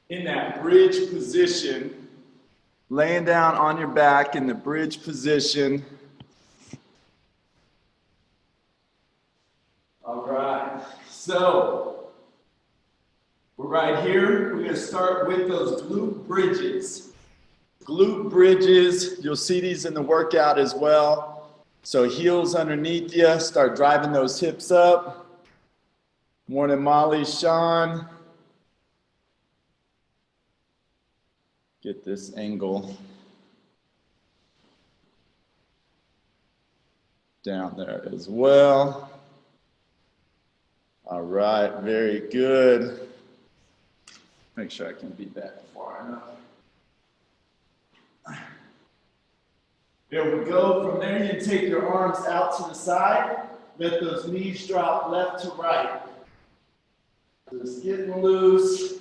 in that bridge position, laying down on your back in the bridge position. All right, so we're right here. We're going to start with those glute bridges. Glute bridges, you'll see these in the workout as well. So heels underneath you, start driving those hips up. Morning, Molly, Sean. Get this angle down there as well. All right, very good. Make sure I can be back far enough. There we go. From there, you take your arms out to the side. Let those knees drop left to right. Just getting loose.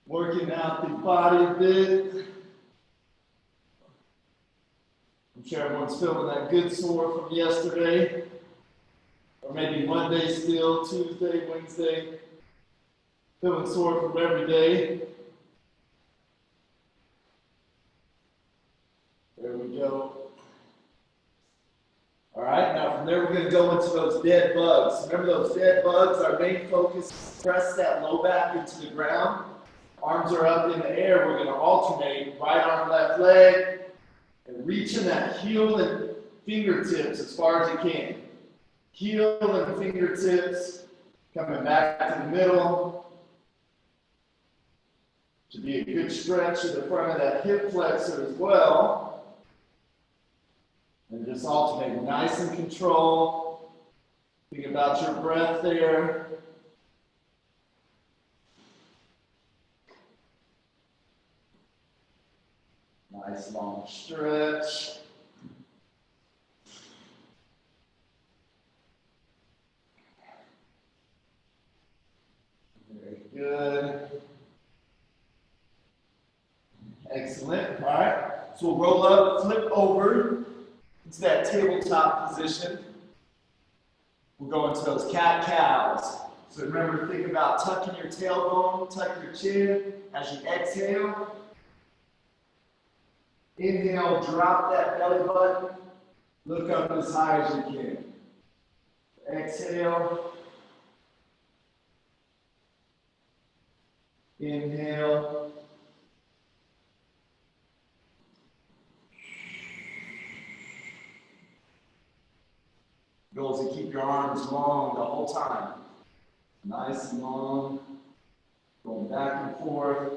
Working out the body a bit. I'm sure everyone's feeling that good sore from yesterday. Or maybe Monday still, Tuesday, Wednesday. Feeling sore from every day. There we go. All right, now from there we're going to go into those dead bugs. Remember those dead bugs, our main focus, press that low back into the ground. Arms are up in the air. We're going to alternate right arm, left leg, and reaching that heel and fingertips as far as you can. Heel and fingertips, coming back to the middle. Should be a good stretch to the front of that hip flexor as well. And just alternate, nice and control. Think about your breath there. Nice long stretch. Very good. Excellent. All right. So we'll roll up, flip over into that tabletop position. We'll go into those cat-cows. So remember, think about tucking your tailbone, tuck your chin as you exhale. Inhale, drop that belly button. Look up as high as you can. Exhale. Inhale. Goal is to keep your arms long the whole time. Nice and long. Going back and forth.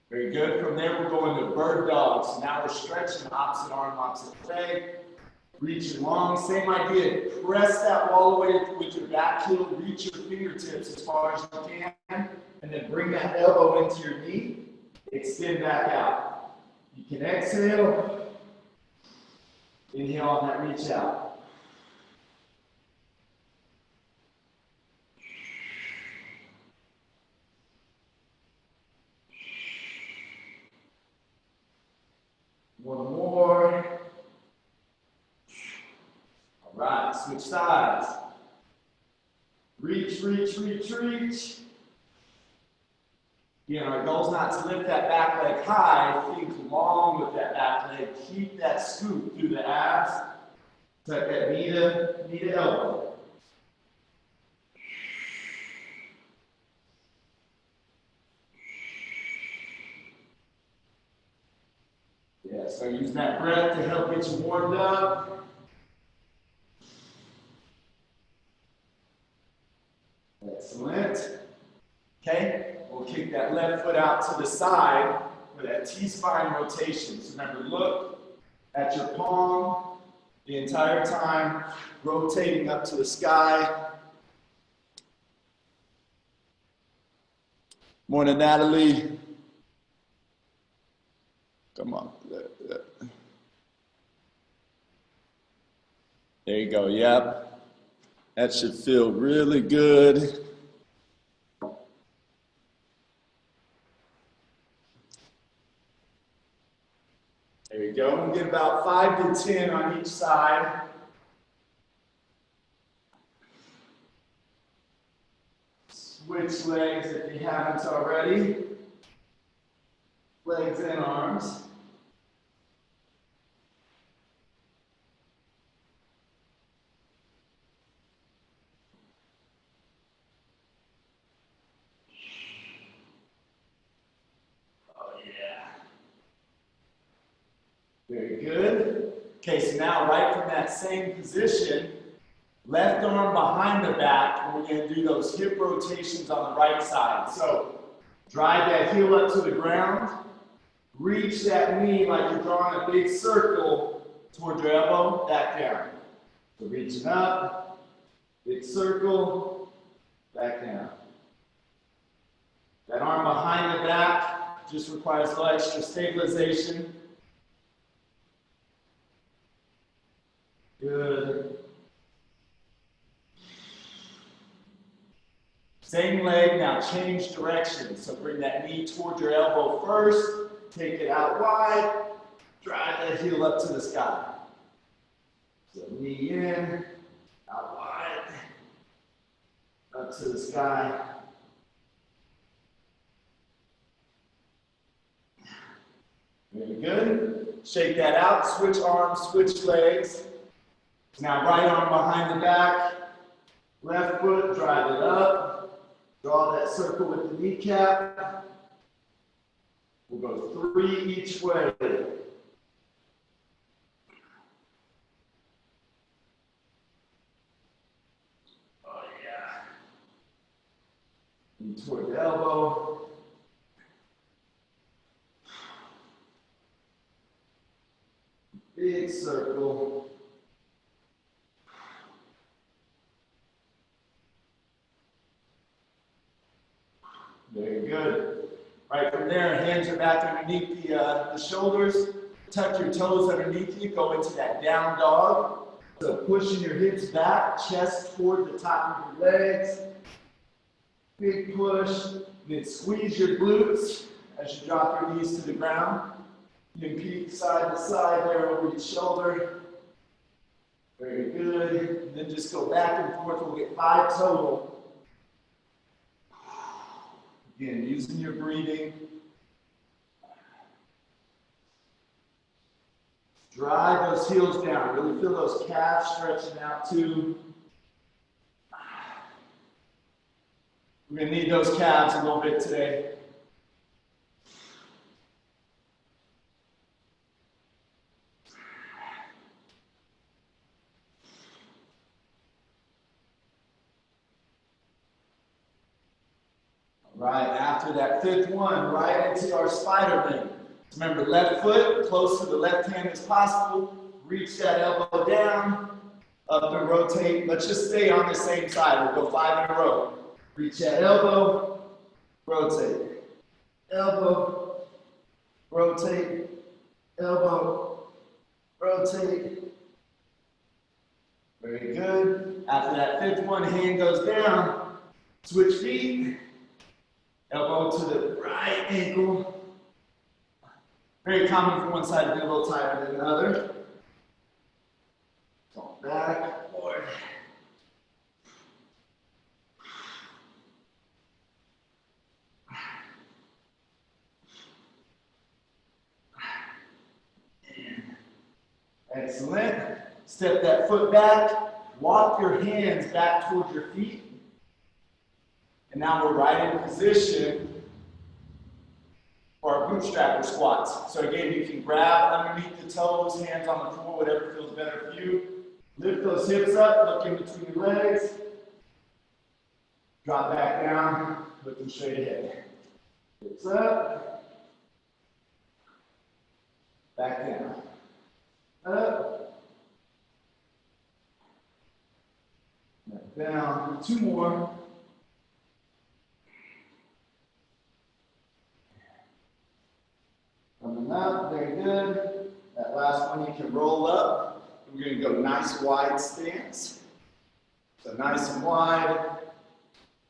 Very good. From there, we're going to bird dog. So now we're stretching opposite arm, opposite leg. Reaching long. Same idea. Press that wall away with your back heel. Reach your fingertips as far as you can. And then bring that elbow into your knee. Extend back out. You can exhale. Inhale on that reach out. One more. All right, switch sides. Reach, reach, reach, reach. Again, our goal is not to lift that back leg high. Think long with that back leg. Keep that scoop through the abs. Tuck that knee to elbow. Yeah, so use that breath to help get you warmed up. Excellent. Okay, we'll kick that left foot out to the side for that T-spine rotation. So remember, look at your palm the entire time, rotating up to the sky. Morning, Natalie. Come on. There you go, yep. That should feel really good. There you go. We'll get about 5 to 10 on each side. Switch legs if you haven't already. Legs and arms. Oh, yeah. Very good. Okay, so now right from that same position, left arm behind the back, we're going to do those hip rotations on the right side. So drive that heel up to the ground, reach that knee like you're drawing a big circle toward your elbow, back down. So reaching up, big circle, back down. That arm behind the back just requires a little extra stabilization. Good. Same leg, now change direction. So bring that knee toward your elbow first, take it out wide, drive that heel up to the sky. So knee in, out wide, up to the sky. Very good. Shake that out, switch arms, switch legs. Now right arm behind the back, left foot, drive it up. Draw that circle with the kneecap. We'll go 3 each way. Oh, yeah. Knee toward the elbow. Big circle. Very good. Right from there, hands are back underneath the shoulders. Tuck your toes underneath you. Go into that down dog. So pushing your hips back, chest toward the top of your legs. Big push. Then squeeze your glutes as you drop your knees to the ground. You can peek side to side there over your shoulder. Very good. And then just go back and forth. We'll get 5 total. Again, using your breathing. Drive those heels down. Really feel those calves stretching out too. We're going to need those calves a little bit today. Right, after that 5th one, right into our Spider-Man. Remember, left foot, close to the left hand as possible. Reach that elbow down, up and rotate. Let's just stay on the same side. We'll go 5 in a row. Reach that elbow, rotate. Elbow, rotate. Elbow, rotate. Very good. After that 5th one, hand goes down. Switch feet. Elbow to the right ankle. Very common for one side to be a little tighter than the other. Fall back, forward. Excellent. Step that foot back. Walk your hands back towards your feet. And now we're right in position for our bootstrapper squats. So again, you can grab underneath the toes, hands on the floor, whatever feels better for you. Lift those hips up, look in between your legs. Drop back down, looking straight ahead. Hips up. Back down. Up. Back down. 2 more. Coming up, very good. That last one you can roll up. We're going to go nice wide stance. So nice and wide.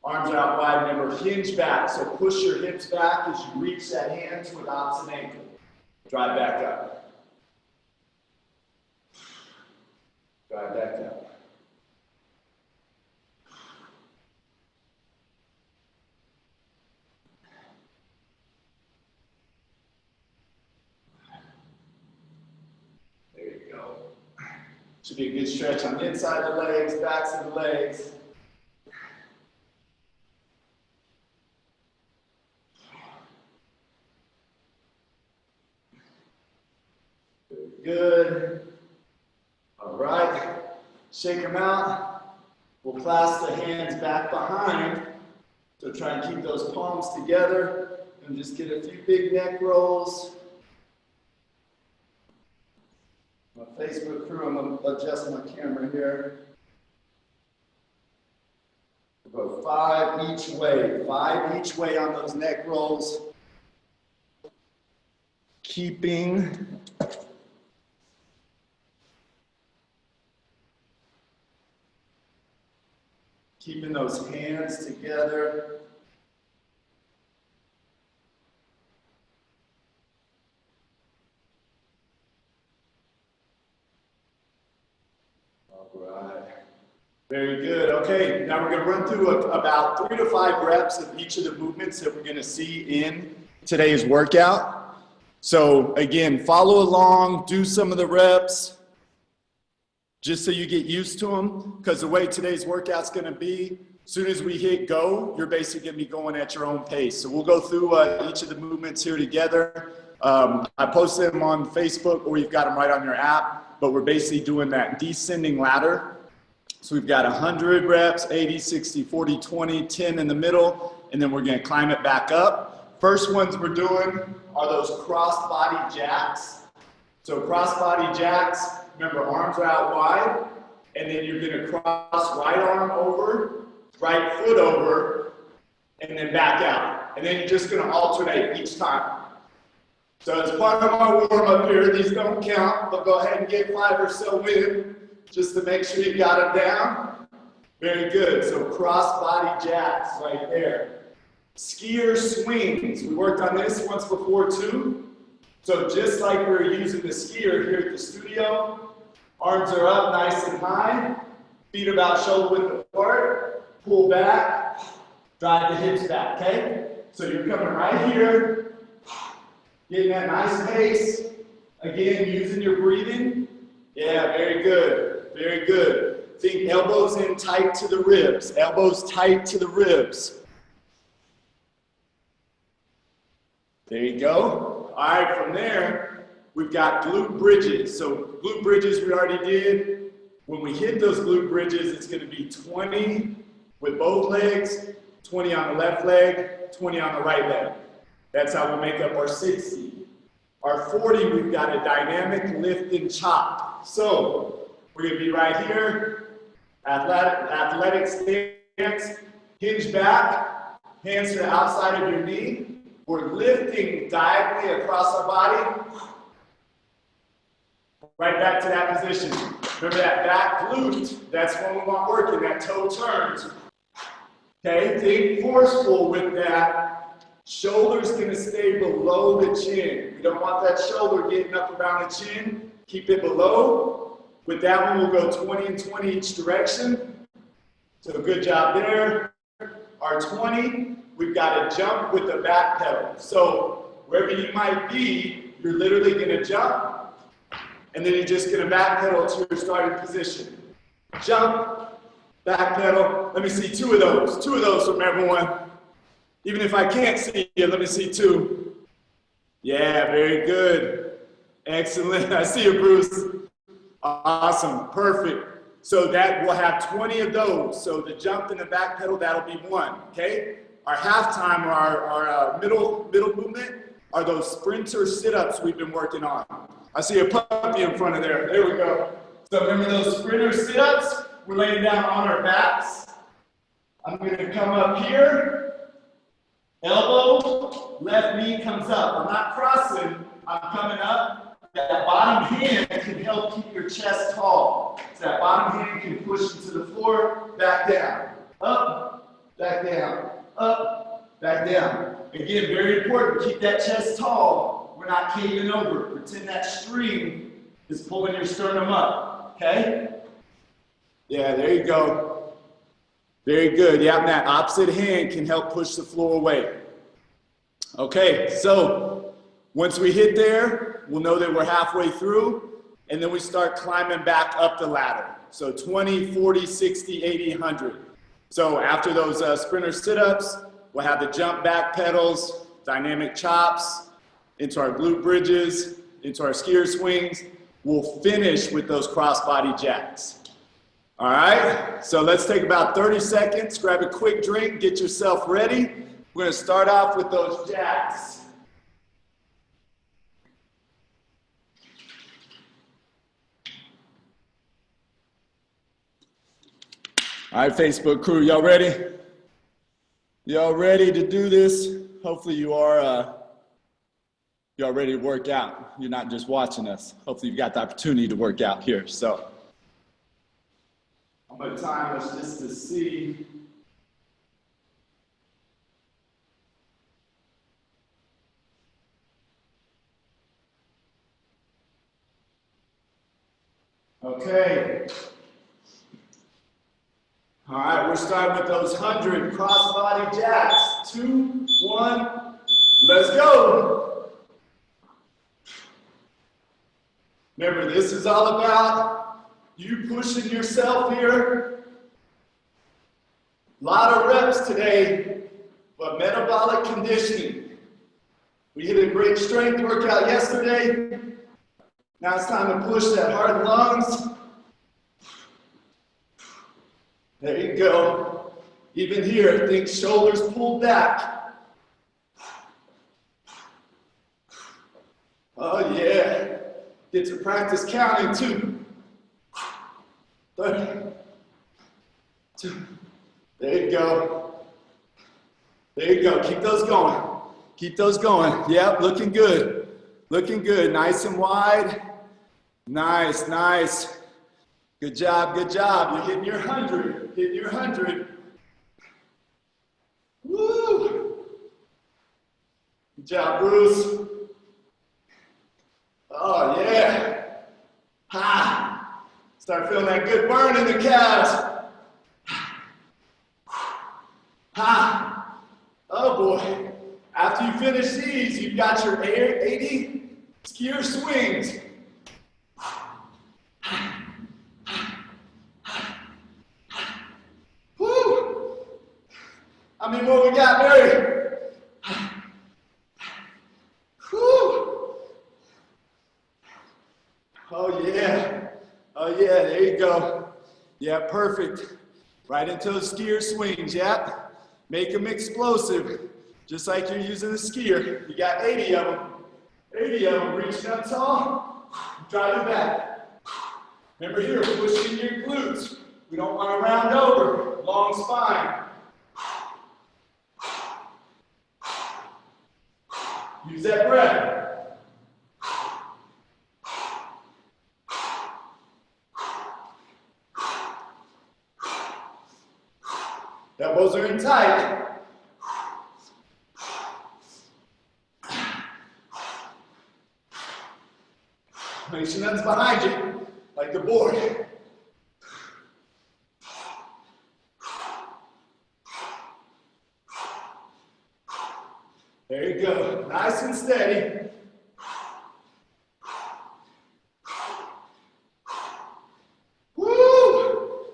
Arms out wide. Remember, hinge back. So push your hips back as you reach that hand toward the opposite ankle. Drive back up. Drive that down. There you go. Should be a good stretch on the inside of the legs, backs of the legs. Good. All right. Shake them out. We'll clasp the hands back behind. So try and keep those palms together and just get a few big neck rolls. My Facebook crew, I'm going to adjust my camera here. We'll go 5 each way. 5 each way on those neck rolls. Keeping those hands together. All right. Very good. Okay, now we're going to run through about 3 to 5 reps of each of the movements that we're going to see in today's workout. So again, follow along, do some of the reps, just so you get used to them, because the way today's workout's going to be, as soon as we hit go, you're basically going to be going at your own pace. So we'll go through each of the movements here together. I posted them on Facebook, or you've got them right on your app, but we're basically doing that descending ladder. So we've got 100 reps, 80, 60, 40, 20, 10 in the middle, and then we're going to climb it back up. First ones we're doing are those cross-body jacks. So cross-body jacks, remember, arms are out wide, and then you're going to cross right arm over, right foot over, and then back out. And then you're just going to alternate each time. So as part of our warm-up here, these don't count, but go ahead and get 5 or so in, just to make sure you got them down. Very good. So cross-body jacks right there. Skier swings. We worked on this once before too. So just like we're using the skier here at the studio, arms are up nice and high, feet about shoulder width apart, pull back, drive the hips back, okay? So you're coming right here, getting that nice pace. Again, using your breathing. Yeah, very good, very good. Think elbows in tight to the ribs, elbows tight to the ribs. There you go. All right, from there, we've got glute bridges. So glute bridges we already did. When we hit those glute bridges, it's going to be 20 with both legs, 20 on the left leg, 20 on the right leg. That's how we make up our 60. Our 40, we've got a dynamic lift and chop. So we're going to be right here, athletic stance, hinge back, hands to the outside of your knee. We're lifting diagonally across our body, right back to that position. Remember that back glute, that's when we want working, that toe turns. Okay, think forceful with that. Shoulder's gonna stay below the chin. We don't want that shoulder getting up around the chin. Keep it below. With that one, we'll go 20 and 20 each direction. So good job there. Our 20, we've got to jump with the back pedal. So wherever you might be, you're literally going to jump, and then you're just going to back pedal to your starting position. Jump, back pedal. Let me see 2 of those. 2 of those from everyone. Even if I can't see you, let me see 2. Yeah, very good. Excellent. I see you, Bruce. Awesome. Perfect. So that we'll have 20 of those. So the jump and the back pedal, that'll be 1, okay? Our halftime or our middle movement are those sprinter sit-ups we've been working on. I see a puppy in front of there. There we go. So remember those sprinter sit-ups? We're laying down on our backs. I'm going to come up here. Elbow, left knee comes up. I'm not crossing. I'm coming up. That bottom hand can help keep your chest tall. So that bottom hand can push into the floor, back down, up, back down, up, back down. Again, very important, keep that chest tall. We're not caving over. Pretend that string is pulling your sternum up, okay? Yeah, there you go. Very good. Yeah, and that opposite hand can help push the floor away. Okay, so once we hit there, we'll know that we're halfway through, and then we start climbing back up the ladder. So 20, 40, 60, 80, 100. So after those sprinter sit-ups, we'll have the jump back pedals, dynamic chops, into our glute bridges, into our skier swings. We'll finish with those cross-body jacks. All right, so let's take about 30 seconds, grab a quick drink, get yourself ready. We're gonna start off with those jacks. All right, Facebook crew, y'all ready? Y'all ready to do this? Hopefully you are, y'all ready to work out. You're not just watching us. Hopefully you've got the opportunity to work out here, so. I'm gonna time us just to see. Okay. All right, we're starting with those 100 cross-body jacks. 2, 1, let's go. Remember, this is all about you pushing yourself here. A lot of reps today, but metabolic conditioning. We hit a great strength workout yesterday. Now it's time to push that hard lungs. There you go. Even here, think shoulders pulled back. Oh yeah. Get to practice counting too. 30. 2. There you go. There you go. Keep those going. Keep those going. Yep, looking good. Looking good. Nice and wide. Nice, nice. Good job, good job. You're hitting your 100. Hitting your 100. Woo! Good job, Bruce. Oh, yeah. Ha! Start feeling that good burn in the calves. Ha! Oh, boy. After you finish these, you've got your 80 skier swings. Woo! How many more we got, Mary? Woo! Oh yeah. Oh yeah, there you go. Yeah, perfect. Right into those skier swings, yeah. Make them explosive, just like you're using a skier. You got 80 of them. 80 of them, reaching up tall, drive it back. Remember here, pushing your glutes. We don't want to round over, long spine. Use that breath. Elbows are in tight. Make sure nothing's behind you, like the board. There you go, nice and steady. Woo!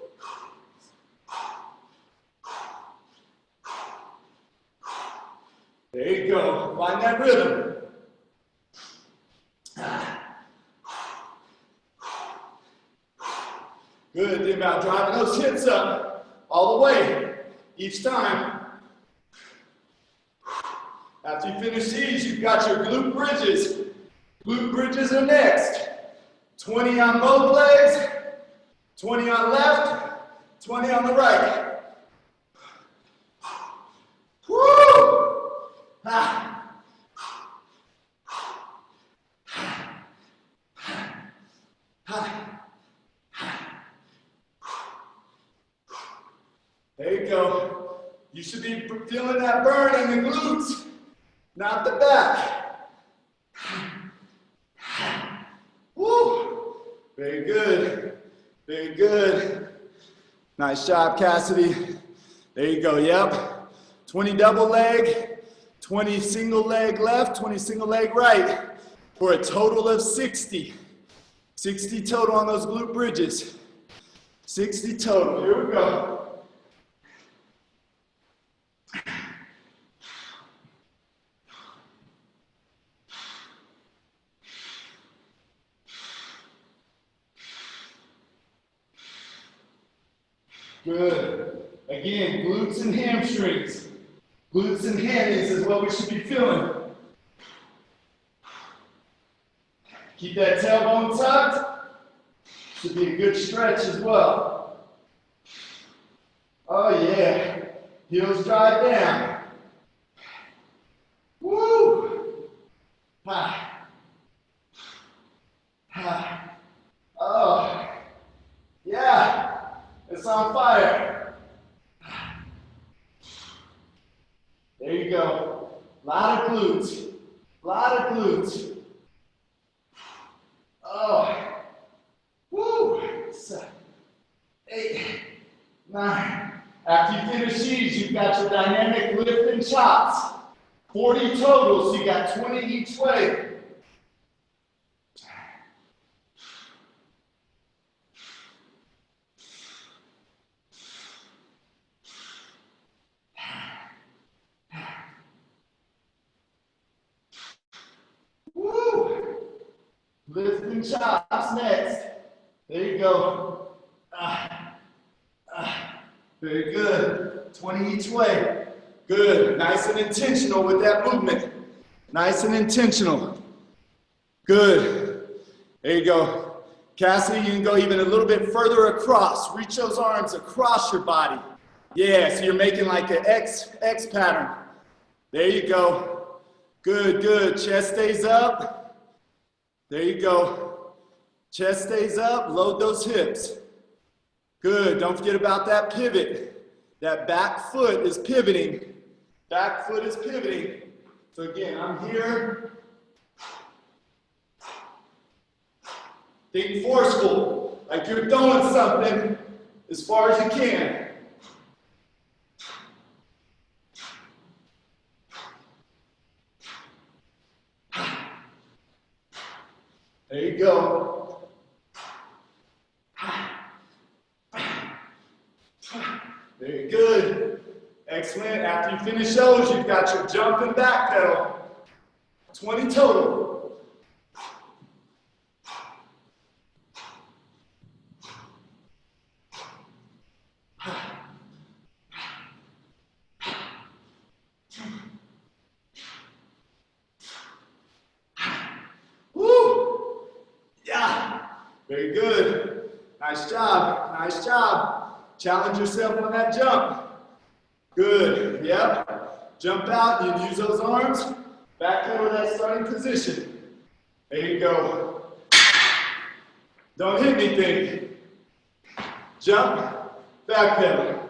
There you go, find that rhythm. Good, think about driving those hips up all the way each time. After you finish these, you've got your glute bridges. Glute bridges are next. 20 on both legs, 20 on left, 20 on the right. Woo! Ah. There you go. You should be feeling that burn in the glutes, not the back. Woo! Very good. Very good. Nice job, Cassidy. There you go, yep. 20 double leg, 20 single leg left, 20 single leg right, for a total of 60. 60 total on those glute bridges. 60 total, here we go. Good. Again, glutes and hamstrings. Glutes and hammies is what we should be feeling. Keep that tailbone tucked. Should be a good stretch as well. Oh yeah. Heels drive down. Woo! Ha. Ha. Oh. Yeah. It's on fire. There you go. Lot of glutes. Lot of glutes. Oh. Woo. 7, 8, 9. After you finish these, you've got your dynamic lift and chops. 40 total, so you got 20 each way. Woo! Lift and chops next. There you go. Very good. 20 each way. Good. Nice and intentional with that movement. Nice and intentional. Good. There you go. Cassidy, you can go even a little bit further across. Reach those arms across your body. Yeah, so you're making like an X pattern. There you go. Good, good. Chest stays up. There you go. Chest stays up. Load those hips. Good. Don't forget about that pivot. That back foot is pivoting. Back foot is pivoting. So again, I'm here. Think forceful, like you're throwing something as far as you can. There you go. Very good. Excellent. After you finish those, you've got your jump and back pedal. 20 total. Woo! Yeah. Very good. Nice job. Nice job. Challenge yourself on that jump. Good. Yep. Jump out. You use those arms. Back pedal that starting position. There you go. Don't hit anything. Jump. Back pedal.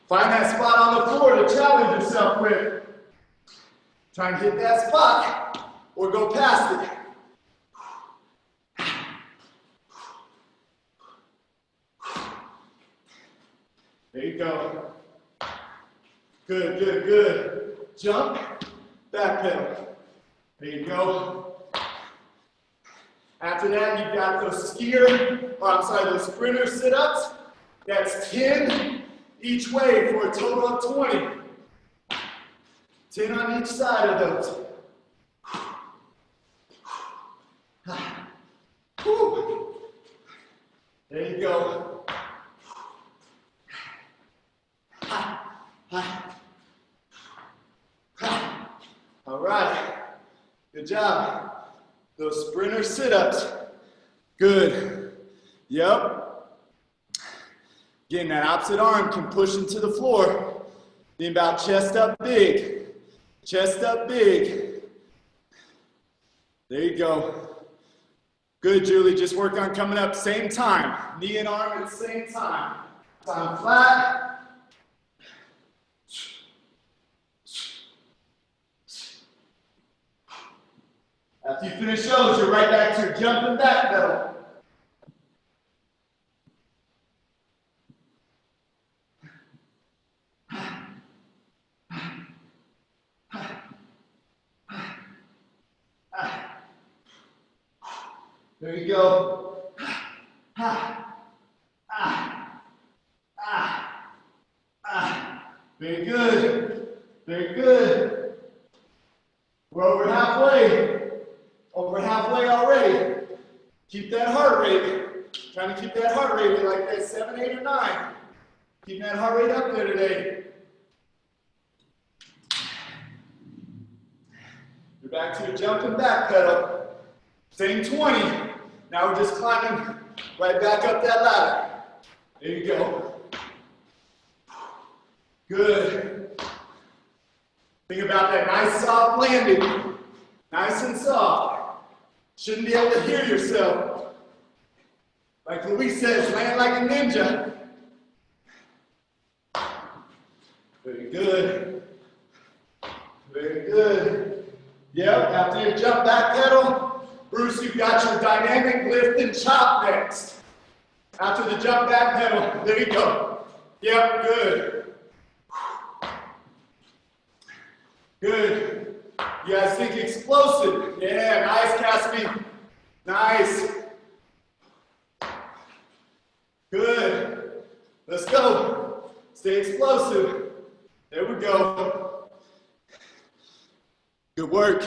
Find that spot on the floor to challenge yourself with. Try and hit that spot or go past it. There you go. Good, good, good. Jump, back pedal. There you go. After that, you've got those those sprinter sit-ups. That's 10 each way for a total of 20. 10 on each side of those. Whew. There you go. All right. Good job. Those sprinter sit-ups. Good. Yep. Again, that opposite arm can push into the floor. Think about chest up big. Chest up big. There you go. Good, Julie. Just work on coming up same time. Knee and arm at the same time. Time flat. After you finish those, you're right back to your jumping back pedal. There you go. Very good. Very good. We're over halfway. Over halfway already. Keep that heart rate. Trying to keep that heart rate like that 7, 8, or 9. Keep that heart rate up there today. You're back to your jumping back pedal. Same 20. Now we're just climbing right back up that ladder. There you go. Good. Think about that nice soft landing. Nice and soft. Shouldn't be able to hear yourself. Like Luis says, land like a ninja. Very good. Very good. Yep, after you jump back pedal, Bruce, you've got your dynamic lift and chop next. After the jump back pedal, there you go. Yep, good. Good. You guys think explosive? Yeah, nice, Cassidy. Nice. Good. Let's go. Stay explosive. There we go. Good work.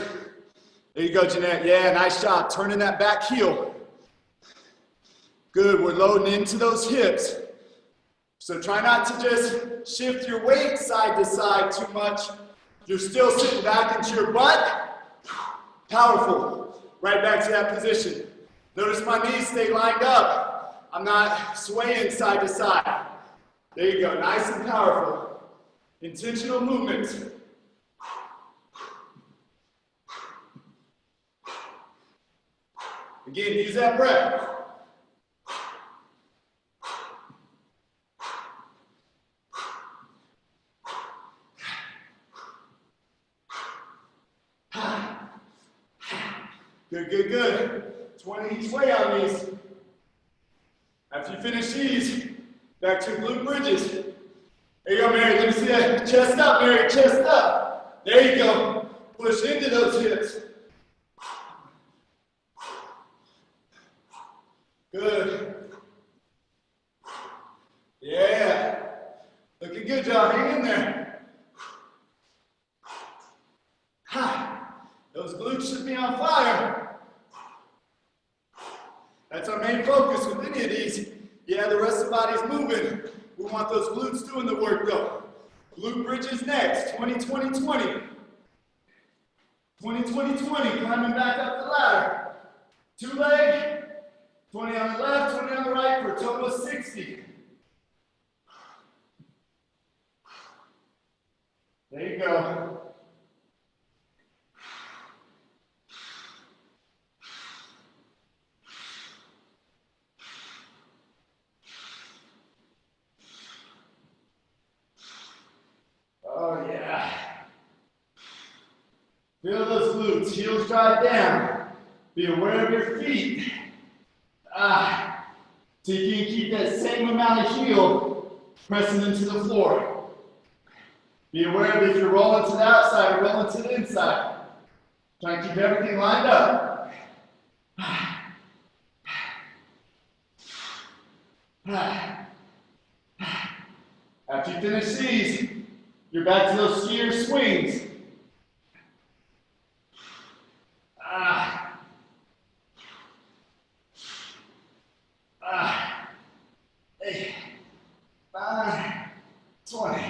There you go, Jeanette. Yeah, nice job. Turning that back heel. Good. We're loading into those hips. So try not to just shift your weight side to side too much. You're still sitting back into your butt. Powerful. Right back to that position. Notice my knees stay lined up. I'm not swaying side to side. There you go. Nice and powerful. Intentional movements. Again, use that breath. Good, good, good. 20 each way on these. After you finish these, back to glute bridges. There you go, Mary. Let me see that. Chest up, Mary. Chest up. There you go. Push into those hips. Good. Yeah. Looking good, John. Hang in there. Those glutes should be on fire. That's our main focus with any of these. Yeah, the rest of the body's moving. We want those glutes doing the work though. Glute bridges next. 20, 20, 20. 20, 20, 20. Climbing back up the ladder. 2 leg. 20 on the left, 20 on the right for a total of 60. There you go. Oh yeah. Feel those glutes, heels drive down. Be aware of your feet. So you can keep that same amount of heel pressing into the floor. Be aware of if you're rolling to the outside or rolling to the inside. Try and keep everything lined up. After you finish these, you're back to those skier swings. Eight, 9, 20.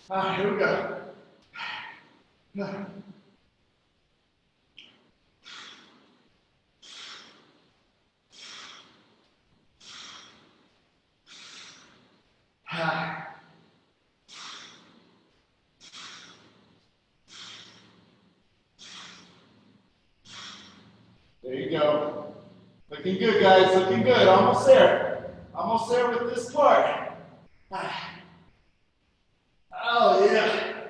All right, here we go. There you go. Looking good, guys. Looking good. Almost there. Almost there with this part. Oh, yeah.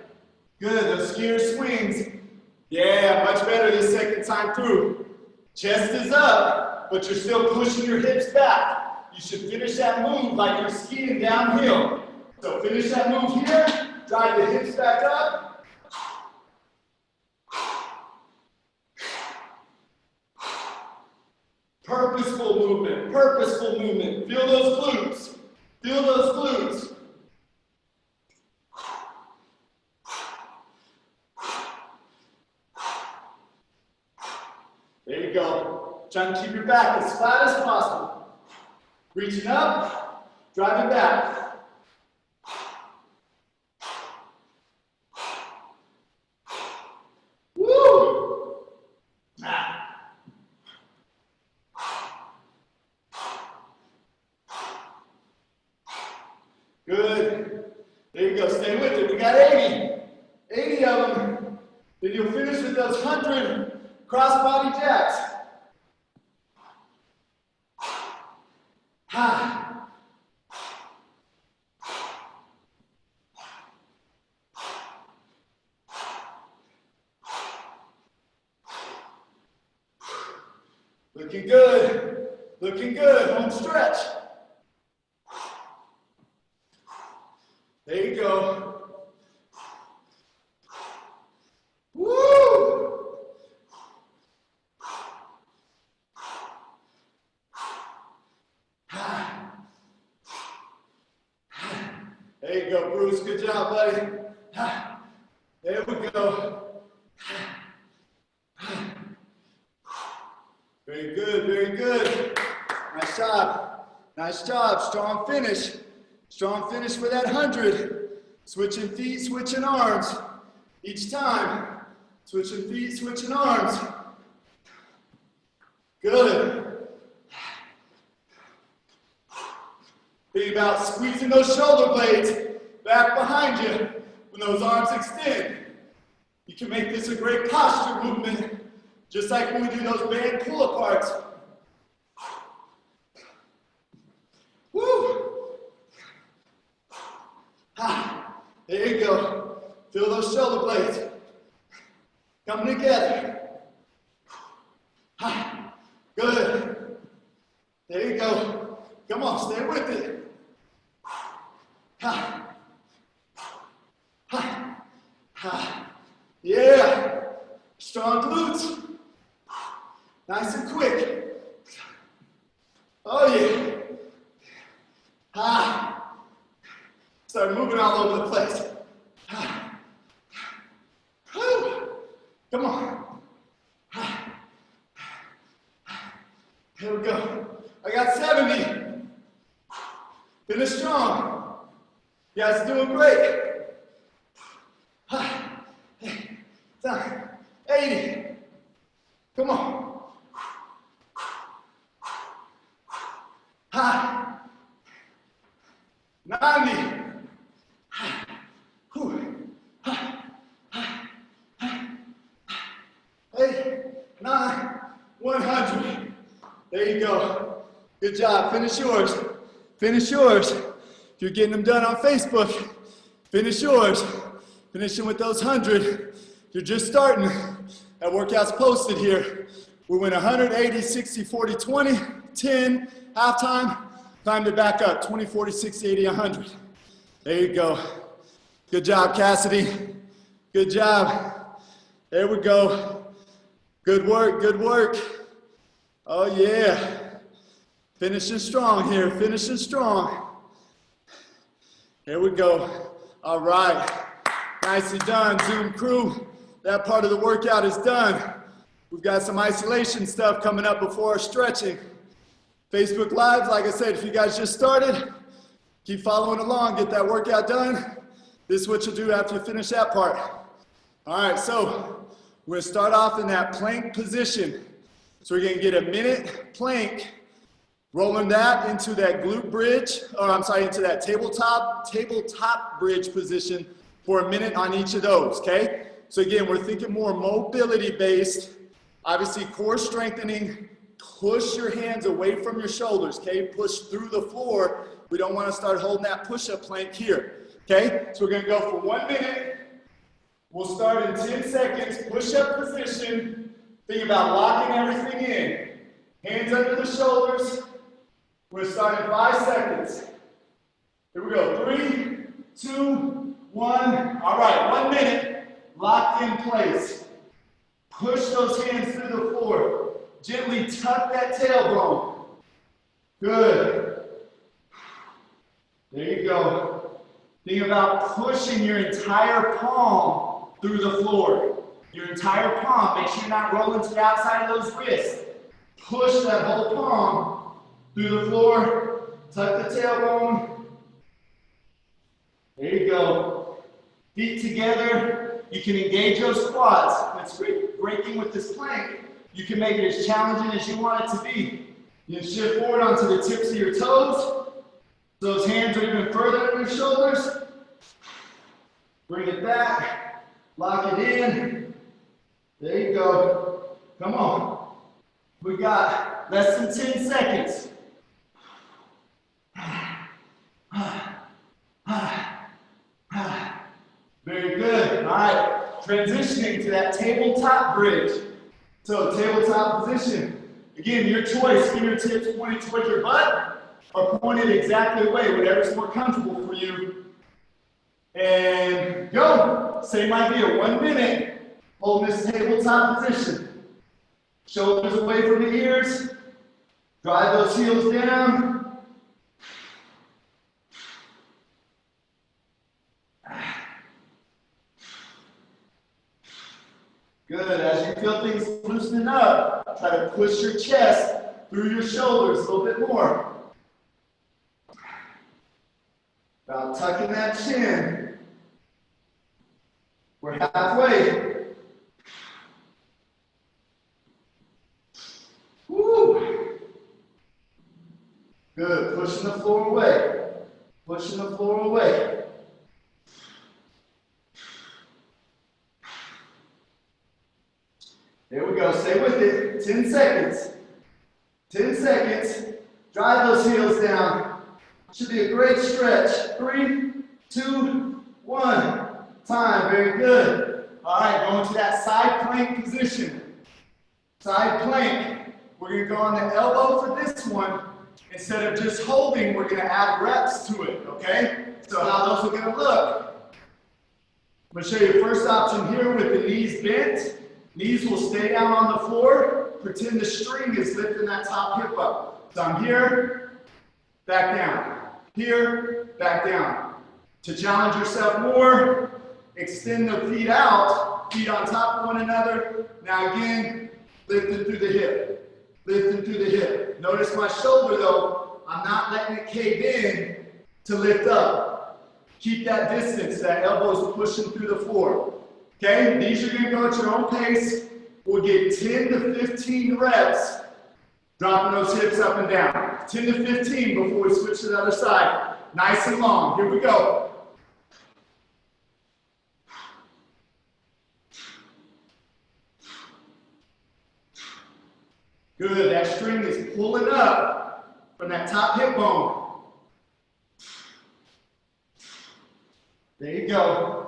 Good. Those skier swings. Yeah, much better this second time through. Chest is up, but you're still pushing your hips back. You should finish that move like you're skiing downhill. So finish that move here, drive the hips back up. Purposeful movement, purposeful movement. Feel those glutes, feel those glutes. There you go. Trying to keep your back as flat as possible. Reaching up, driving back. Woo! Good. There you go. Stay with it. We got 80. 80 of them. Then you'll finish with those 100 cross-body jacks. Looking good. Looking good. Home stretch. There you go. Woo! There you go, Bruce. Good job, buddy. There we go. Very good, very good. Nice job. Nice job. Strong finish. Strong finish for that 100. Switching feet, switching arms. Each time. Switching feet, switching arms. Good. Think about squeezing those shoulder blades back behind you when those arms extend. You can make this a great posture movement, just like when we do those band pull-aparts. Woo! There you go. Feel those shoulder blades coming together. Good. There you go. Come on, stay with it. Yeah. Strong glutes. Nice and quick. Oh yeah. Start moving all over the place. Come on. Here we go. I got 70. Finish strong. You guys are doing great. 80. Come on. 90. 8, 9, 100. There you go. Good job. Finish yours. Finish yours. If you're getting them done on Facebook, finish yours. Finishing with those 100. You're just starting. That workout's posted here. We went 180, 60, 40, 20, 10, halftime. Climbed it back up. 20, 40, 60, 80, 100. There you go. Good job, Cassidy. Good job. There we go. Good work, good work. Oh yeah. Finishing strong here, finishing strong. Here we go. All right. Nicely done, Zoom crew. That part of the workout is done. We've got some isolation stuff coming up before our stretching. Facebook Live, like I said, if you guys just started, keep following along, get that workout done. This is what you'll do after you finish that part. All right, so we're gonna start off in that plank position. So we're gonna get a minute plank, rolling that into that glute bridge, into that tabletop bridge position for a minute on each of those, okay? So again, we're thinking more mobility based, obviously core strengthening, push your hands away from your shoulders, okay? Push through the floor. We don't wanna start holding that push-up plank here, okay? So we're gonna go for 1 minute. We'll start in 10 seconds, push-up position, Think about locking everything in. Hands under the shoulders. We're starting 5 seconds. Here we go. 3, 2, 1. All right, 1 minute. Locked in place. Push those hands through the floor. Gently tuck that tailbone. Good. There you go. Think about pushing your entire palm through the floor. Your entire palm. Make sure you're not rolling to the outside of those wrists. Push that whole palm through the floor. Tuck the tailbone. There you go. Feet together. You can engage those quads. That's great. Breaking with this plank. You can make it as challenging as you want it to be. You can shift forward onto the tips of your toes. Those hands are even further than your shoulders. Bring it back. Lock it in. There you go. Come on. We got less than 10 seconds. Very good. All right. Transitioning to that tabletop bridge. So tabletop position. Again, your choice. Fingertips pointed towards your butt or pointed exactly away, whatever's more comfortable for you. And go. Same idea. 1 minute. Hold this tabletop position. Shoulders away from the ears. Drive those heels down. Good. As you feel things loosening up, try to push your chest through your shoulders a little bit more. About tucking that chin. We're halfway. Woo. Good. Pushing the floor away. Pushing the floor away. There we go. Stay with it. 10 seconds. 10 seconds. Drive those heels down. Should be a great stretch. 3, 2, 1. Time. Very good. All right. Going to that side plank position. Side plank. We're going to go on the elbow for this one. Instead of just holding, we're going to add reps to it. Okay? So how those are going to look. I'm going to show you first option here with the knees bent. Knees will stay down on the floor. Pretend the string is lifting that top hip up. So I'm here, back down. Here, back down. To challenge yourself more, extend the feet out, feet on top of one another. Now again, lifting through the hip. Lifting through the hip. Notice my shoulder though, I'm not letting it cave in to lift up. Keep that distance, that elbow is pushing through the floor. Okay, these are going to go at your own pace. We'll get 10 to 15 reps, dropping those hips up and down. 10 to 15 before we switch to the other side. Nice and long. Here we go. Good. That string is pulling up from that top hip bone. There you go.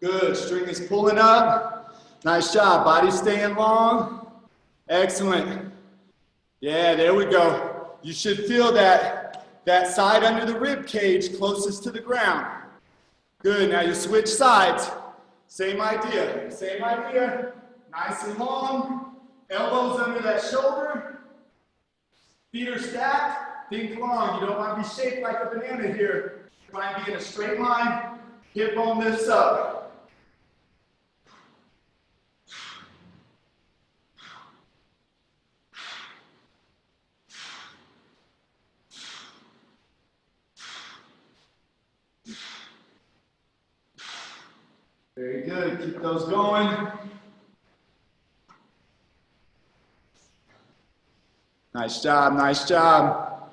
Good, string is pulling up. Nice job, body staying long. Excellent. Yeah, there we go. You should feel that side under the rib cage closest to the ground. Good, now you switch sides. Same idea, same idea. Nice and long. Elbows under that shoulder. Feet are stacked. Think long, you don't want to be shaped like a banana here. Try and be in a straight line. Hip bone lifts up. Very good, keep those going. Nice job, nice job.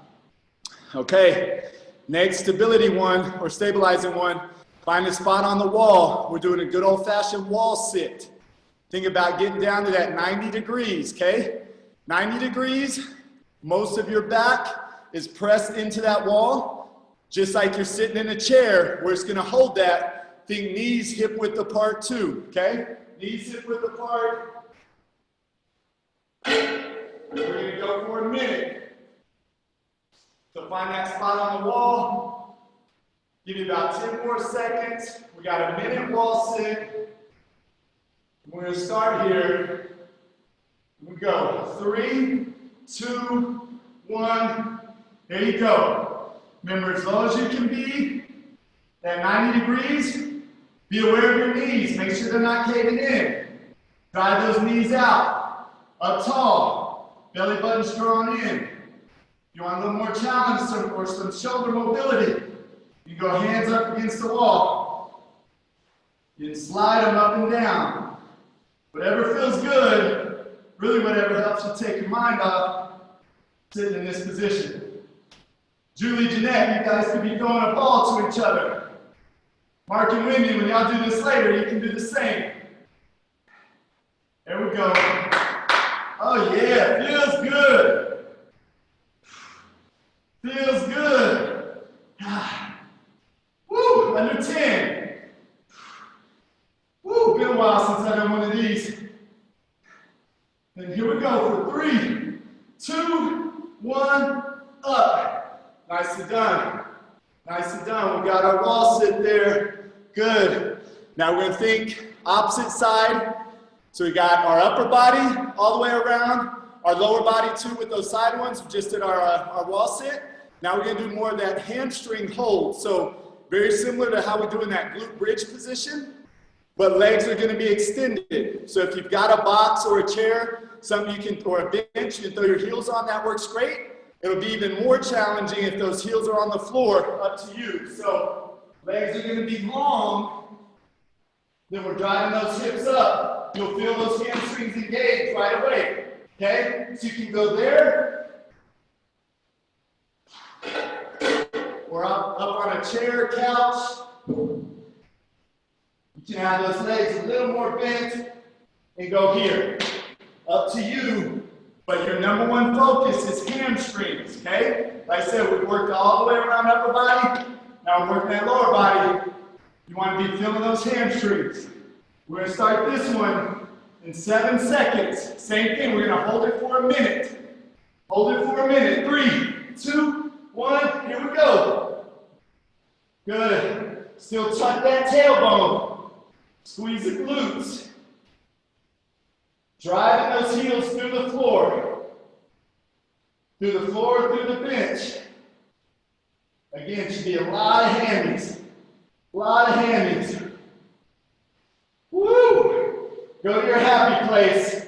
Okay, next stability one, or stabilizing one. Find a spot on the wall. We're doing a good old-fashioned wall sit. Think about getting down to that 90 degrees, okay? 90 degrees, most of your back is pressed into that wall, just like you're sitting in a chair where it's gonna hold that. Think knees hip width apart too, okay? Knees hip width apart. We're going to go for a minute. So find that spot on the wall. Give you about 10 more seconds. We got a minute wall sit. We're going to start here. We go. 3, 2, 1. There you go. Remember, as low as you can be at 90 degrees, be aware of your knees. Make sure they're not caving in. Drive those knees out. Up tall. Belly button's drawn in. If you want a little more challenge or some shoulder mobility, you go hands up against the wall. You can slide them up and down. Whatever feels good, really whatever helps you take your mind off sitting in this position. Julie, Jeanette, you guys could be throwing a ball to each other. Mark and Wendy, when y'all do this later, you can do the same. There we go. Oh yeah, feels good. Feels good. Woo, under 10. Woo, been a while since I've done one of these. And here we go for 3, 2, 1, up. Nicely done. Nicely done. We got our wall sit there. Good. Now we're going to think opposite side. So we got our upper body all the way around, our lower body too with those side ones. We just did our wall sit. Now we're going to do more of that hamstring hold. So very similar to how we do in that glute bridge position, but legs are going to be extended. So if you've got a box or a chair, something you can, or a bench, you can throw your heels on, that works great. It'll be even more challenging if those heels are on the floor, up to you. So legs are going to be long, then we're driving those hips up. You'll feel those hamstrings engage right away, okay? So you can go there, or up on a chair, couch. You can have those legs a little more bent and go here. Up to you, but your number one focus is hamstrings, okay? Like I said, we've worked all the way around upper body. Now we're working that lower body. You want to be feeling those hamstrings. We're going to start this one in 7 seconds. Same thing, we're going to hold it for a minute. Hold it for a minute. 3, 2, 1, here we go. Good. Still tuck that tailbone. Squeeze the glutes. Driving those heels through the floor. Through the floor, through the bench. Again, should be a lot of hammies. A lot of hammies. Woo! Go to your happy place.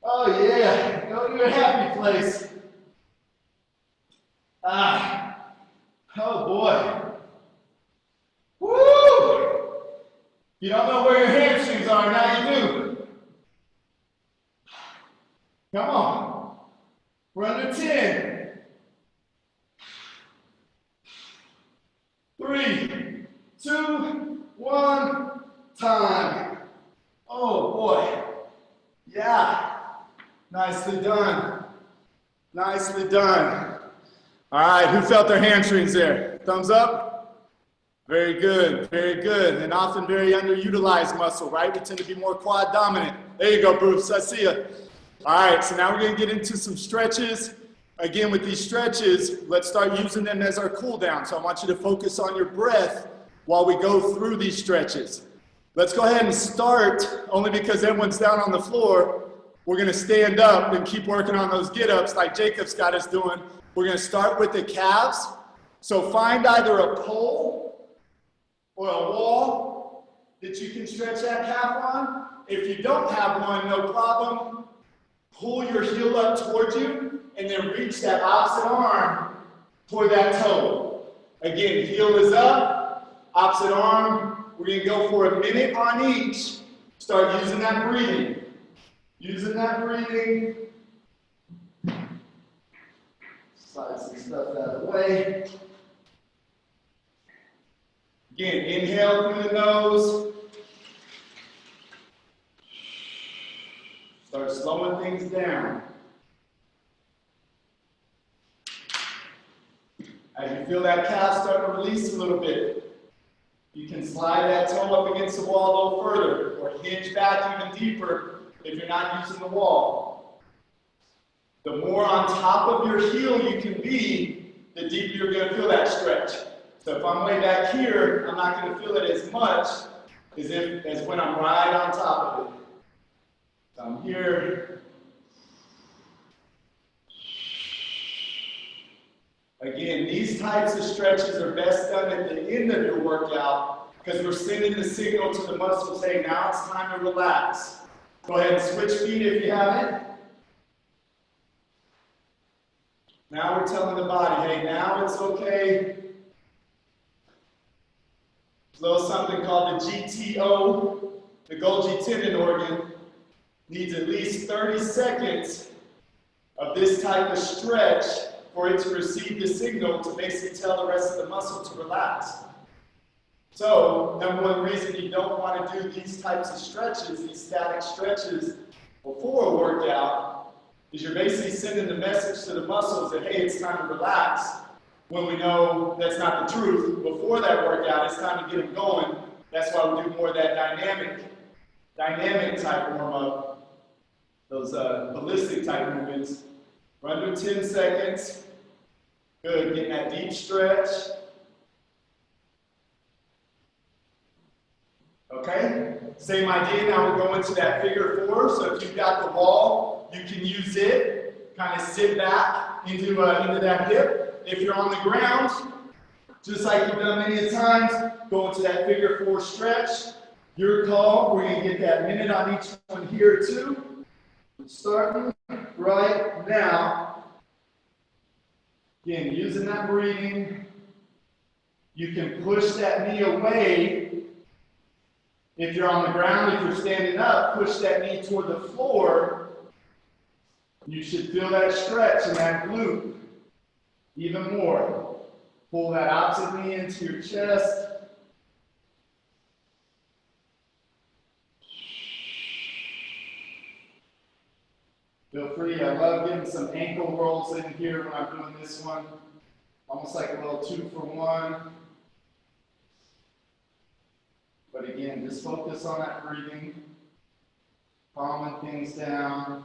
Oh yeah, go to your happy place. Ah, oh boy. Woo! You don't know where your hamstrings are, now you do. Come on. We're under 10. 3, 2, 1. Time. Oh boy. Yeah. Nicely done. Nicely done. All right, who felt their hamstrings there? Thumbs up? Very good, very good. And often very underutilized muscle, right? We tend to be more quad dominant. There you go, Bruce, I see you. All right, so now we're gonna get into some stretches. Again, with these stretches, let's start using them as our cool down. So I want you to focus on your breath while we go through these stretches. Let's go ahead and start, only because everyone's down on the floor. We're going to stand up and keep working on those get-ups like Jacob's got us doing. We're going to start with the calves. So find either a pole or a wall that you can stretch that calf on. If you don't have one, no problem. Pull your heel up towards you and then reach that opposite arm toward that toe. Again, heel is up, opposite arm. We're going to go for a minute on each. Start using that breathing. Using that breathing. Slide some stuff out of the way. Again, inhale through the nose. Start slowing things down. As you feel that calf start to release a little bit, you can slide that toe up against the wall a little further, or hinge back even deeper if you're not using the wall. The more on top of your heel you can be, the deeper you're going to feel that stretch. So if I'm way back here, I'm not going to feel it as much as when I'm right on top of it. So I'm here. Again, these types of stretches are best done at the end of your workout because we're sending the signal to the muscles, hey, now it's time to relax. Go ahead and switch feet if you haven't. Now we're telling the body, hey, now it's okay. There's a little something called the GTO, the Golgi tendon organ, needs at least 30 seconds of this type of stretch for it to receive the signal to basically tell the rest of the muscle to relax. So, number one reason you don't want to do these types of stretches, these static stretches before a workout, is you're basically sending the message to the muscles that, hey, it's time to relax, when we know that's not the truth. Before that workout, it's time to get them going. That's why we do more of that dynamic type warm-up, those ballistic type movements. For under 10 seconds. Good, getting that deep stretch. Okay, same idea, now we're going to that figure 4. So if you've got the wall, you can use it, kind of sit back into that hip. If you're on the ground, just like you've done many times, go into that figure 4 stretch. Your call, we're going to get that minute on each one here too. Starting right now. Again, using that breathing. You can push that knee away. If you're on the ground, if you're standing up, push that knee toward the floor. You should feel that stretch in that glute even more. Pull that opposite knee into your chest. Feel free, I love getting some ankle rolls in here when I'm doing this one. Almost like a little 2-for-1. But again, just focus on that breathing, calming things down.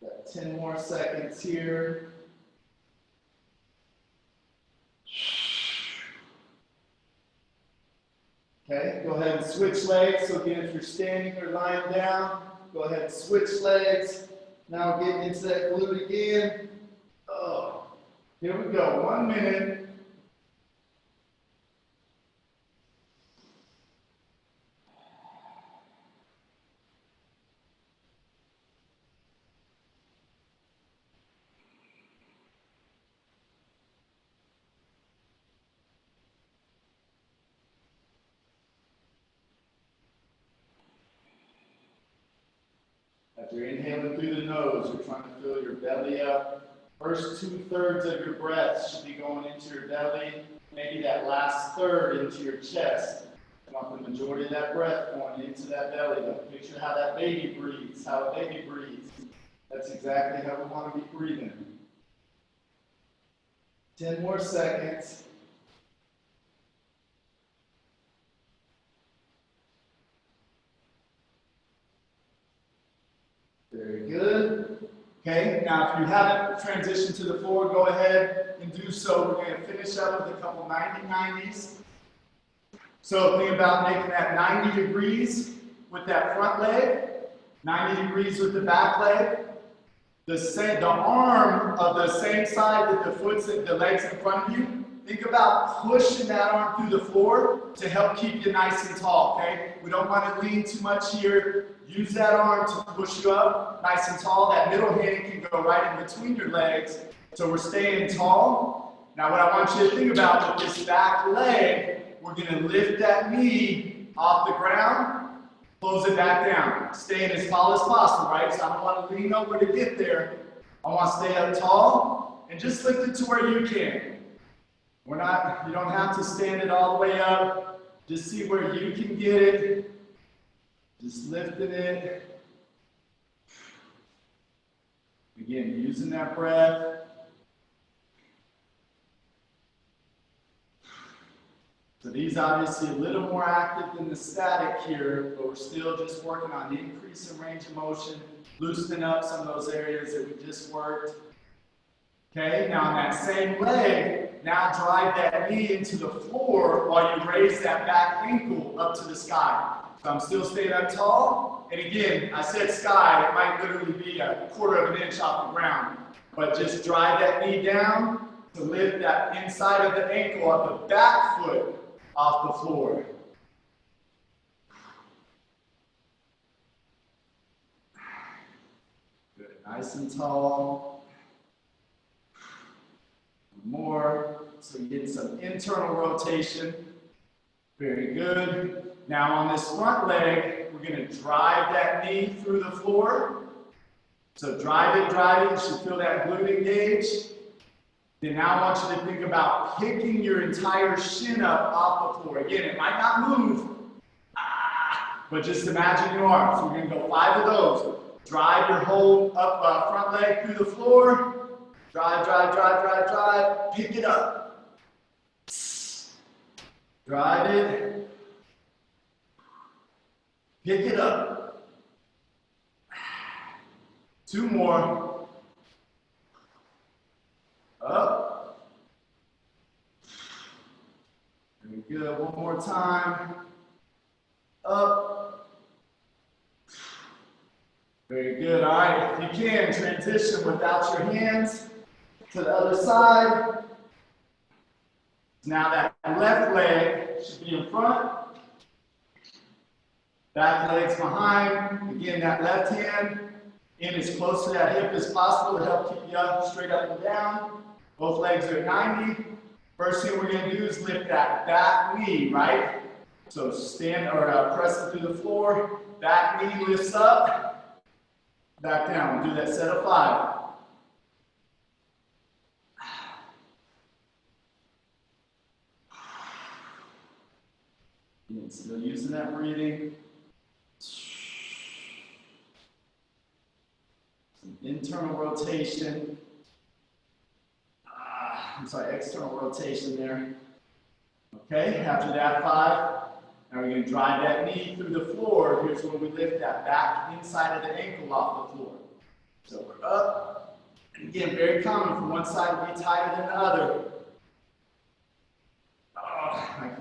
Got 10 more seconds here. Okay, go ahead and switch legs. So again, if you're standing or lying down, go ahead and switch legs. Now we're getting into that glute again. Oh, here we go, 1 minute. After inhaling through the nose, you're trying to fill your belly up. First 2/3 of your breath should be going into your belly. Maybe that last third into your chest. You want the majority of that breath going into that belly. But picture how that baby breathes, how a baby breathes. That's exactly how we want to be breathing. 10 more seconds. Very good. Okay, now if you haven't transitioned to the floor, go ahead and do so. We're going to finish up with a couple 90-90s. So think about making that 90 degrees with that front leg, 90 degrees with the back leg. The arm of the same side that the legs in front of you. Think about pushing that arm through the floor to help keep you nice and tall, okay? We don't want to lean too much here. Use that arm to push you up nice and tall. That middle hand can go right in between your legs. So we're staying tall. Now what I want you to think about with this back leg, we're going to lift that knee off the ground, close it back down. Staying as tall as possible, right? So I don't want to lean over to get there. I want to stay up tall and just lift it to where you can. You don't have to stand it all the way up. Just see where you can get it. Just lifting it. Again, using that breath. So these obviously a little more active than the static here, but we're still just working on the increase in range of motion, loosening up some of those areas that we just worked. Okay, now on that same leg, now drive that knee into the floor while you raise that back ankle up to the sky. So I'm still staying up tall, and again, I said sky, it might literally be a quarter of an inch off the ground, but just drive that knee down to lift that inside of the ankle of the back foot off the floor. Good, nice and tall. More, so you get some internal rotation. Very good. Now on this front leg, we're going to drive that knee through the floor. So drive it, you should feel that glute engage. Then now I want you to think about picking your entire shin up off the floor. Again, it might not move, but just imagine you are. So we're going to go 5 of those. Drive your whole up front leg through the floor. Drive, pick it up. Drive it. Pick it up. 2 more. Up. Very good. 1 more time. Up. Very good. All right. If you can, transition without your hands to the other side. Now that left leg should be in front. Back leg's behind. Again, that left hand in as close to that hip as possible to help keep you up, straight up and down. Both legs are at 90. First thing we're going to do is lift that back knee, right? So stand or press it through the floor. Back knee lifts up. Back down. We'll do that set of 5. Again, still using that breathing. Some internal rotation. External rotation there. Okay, after that 5, now we're going to drive that knee through the floor. Here's where we lift that back inside of the ankle off the floor. So we're up. And again, very common for one side to be tighter than the other.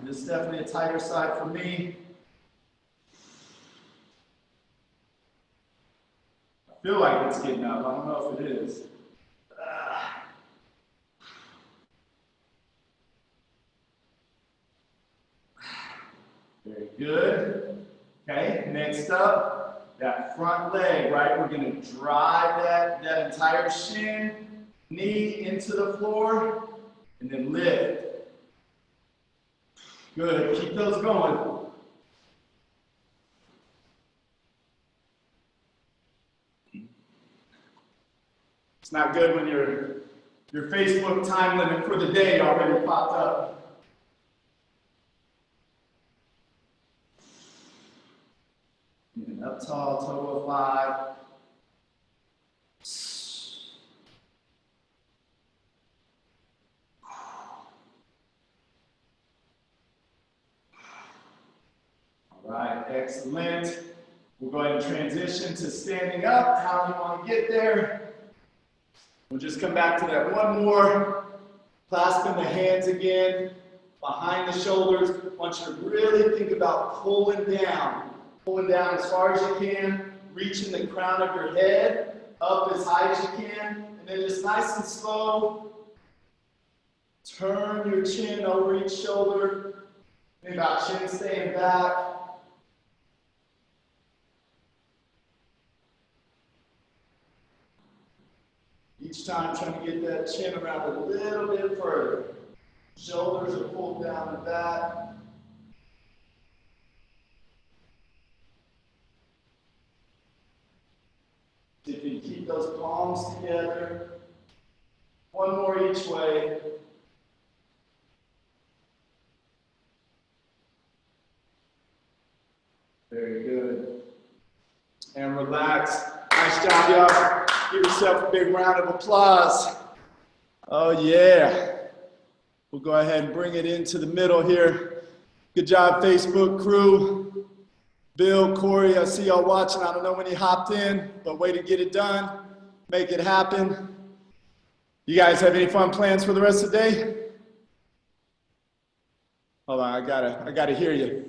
This is definitely a tighter side for me. I feel like it's getting up. I don't know if it is. Very good. Okay, next up, that front leg, right? We're going to drive that entire shin, knee into the floor, and then lift. Good, keep those going. It's not good when your Facebook time limit for the day already popped up. And up tall, total of 5. All right, excellent. We'll go ahead and transition to standing up, how you want to get there. We'll just come back to that one more. Clasping the hands again, behind the shoulders. I want you to really think about pulling down as far as you can, reaching the crown of your head up as high as you can, and then just nice and slow, turn your chin over each shoulder. Think about chin staying back. Each time trying to get that chin around a little bit further. Shoulders are pulled down and back. If you keep those palms together, one more each way. Very good. And relax. Nice job, y'all. Give yourself a big round of applause. Oh, yeah. We'll go ahead and bring it into the middle here. Good job, Facebook crew. Bill, Corey, I see y'all watching. I don't know when you hopped in, but way to get it done. Make it happen. You guys have any fun plans for the rest of the day? Hold on, I gotta hear you.